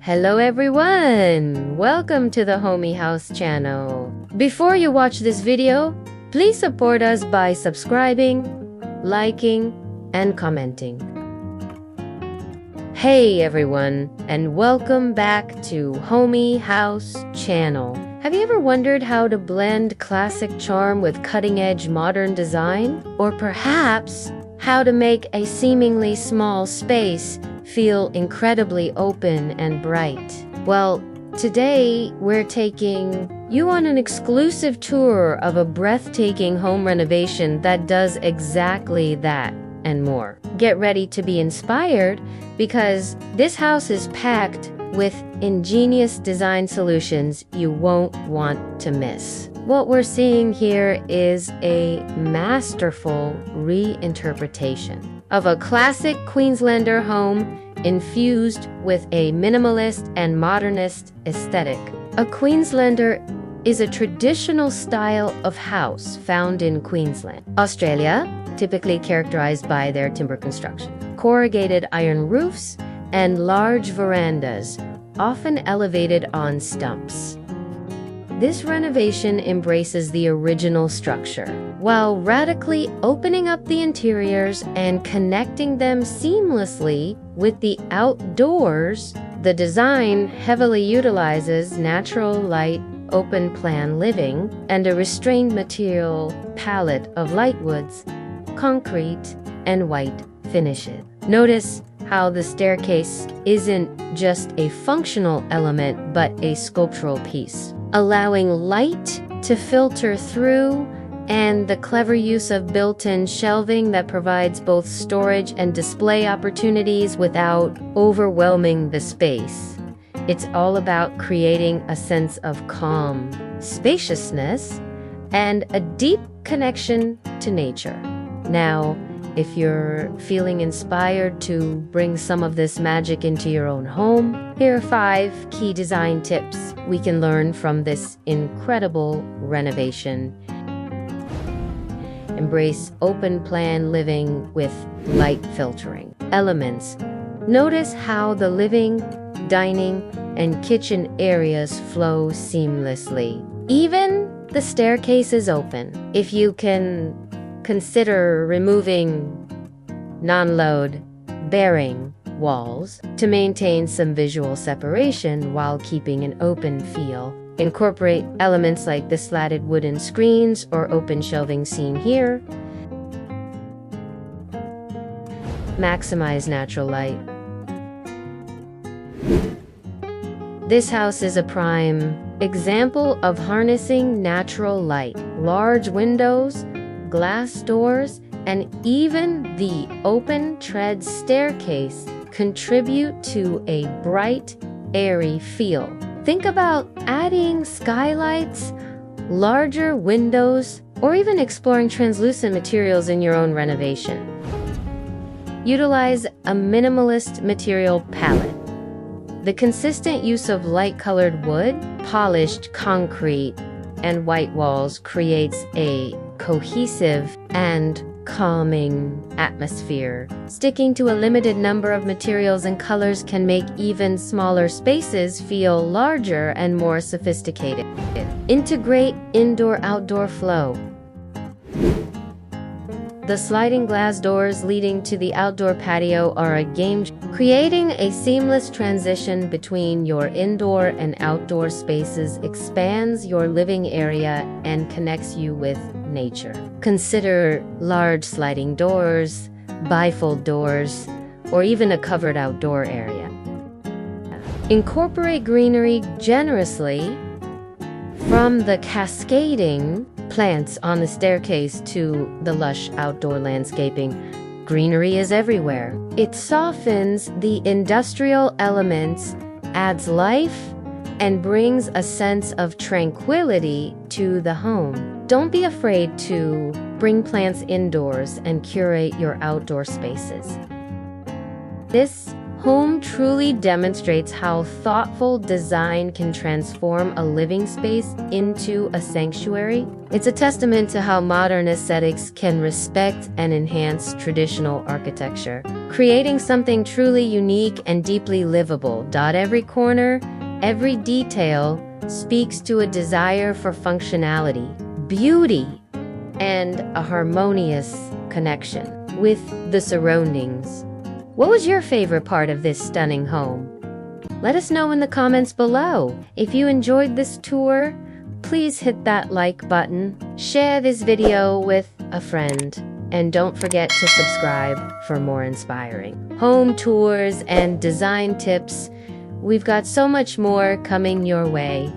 Hello everyone! Welcome to the Homey House channel. Before you watch this video, please support us by subscribing, liking, and commenting. Hey everyone, and welcome back to Homey House channel. Have you ever wondered how to blend classic charm with cutting-edge modern design? Or perhaps how to make a seemingly small space feel incredibly open and bright? Well, today we're taking you on an exclusive tour of a breathtaking home renovation that does exactly that and more. Get ready to be inspired because this house is packed with ingenious design solutions you won't want to miss. What we're seeing here is a masterful reinterpretation of a classic Queenslander home infused with a minimalist and modernist aesthetic. A Queenslander is a traditional style of house found in Queensland, Australia, typically characterized by their timber construction, corrugated iron roofs, and large verandas, often elevated on stumps. This renovation embraces the original structure, while radically opening up the interiors and connecting them seamlessly with the outdoors. The design heavily utilizes natural light, open-plan living, and a restrained material palette of light woods, concrete, and white finishes. Notice how the staircase isn't just a functional element but a sculptural piece, allowing light to filter through, and the clever use of built-in shelving that provides both storage and display opportunities without overwhelming the space. It's all about creating a sense of calm, spaciousness, and a deep connection to nature. Now, if you're feeling inspired to bring some of this magic into your own home, here are 5 key design tips we can learn from this incredible renovation. Embrace open-plan living with light filtering. Elements. Notice how the living, dining, and kitchen areas flow seamlessly. Even the staircase is open. If you can consider removing non-load bearing walls to maintain some visual separation while keeping an open feel. Incorporate elements like the slatted wooden screens or open shelving seen here. Maximize natural light. This house is a prime example of harnessing natural light. Large windows, glass doors, and even the open tread staircase contribute to a bright, airy feel. Think about adding skylights, larger windows, or even exploring translucent materials in your own renovation. Utilize a minimalist material palette. The consistent use of light-colored wood, polished concrete, and white walls creates a cohesive and calming atmosphere. Sticking to a limited number of materials and colors can make even smaller spaces feel larger and more sophisticated. Integrate indoor-outdoor flow. The sliding glass doors leading to the outdoor patio are a game changer, creating a seamless transition between your indoor and outdoor spaces, expands your living area, and connects you with nature. Consider large sliding doors, bifold doors, or even a covered outdoor area. Incorporate greenery generously, from the cascading plants on the staircase to the lush outdoor landscaping. Greenery is everywhere. It softens the industrial elements, adds life, and brings a sense of tranquility to the home. Don't be afraid to bring plants indoors and curate your outdoor spaces. This home truly demonstrates how thoughtful design can transform a living space into a sanctuary. It's a testament to how modern aesthetics can respect and enhance traditional architecture, creating something truly unique and deeply livable. Every corner, every detail speaks to a desire for functionality, beauty, and a harmonious connection with the surroundings. What was your favorite part of this stunning home? Let us know in the comments below. If you enjoyed this tour, please hit that like button, share this video with a friend, and don't forget to subscribe for more inspiring home tours and design tips. We've got so much more coming your way.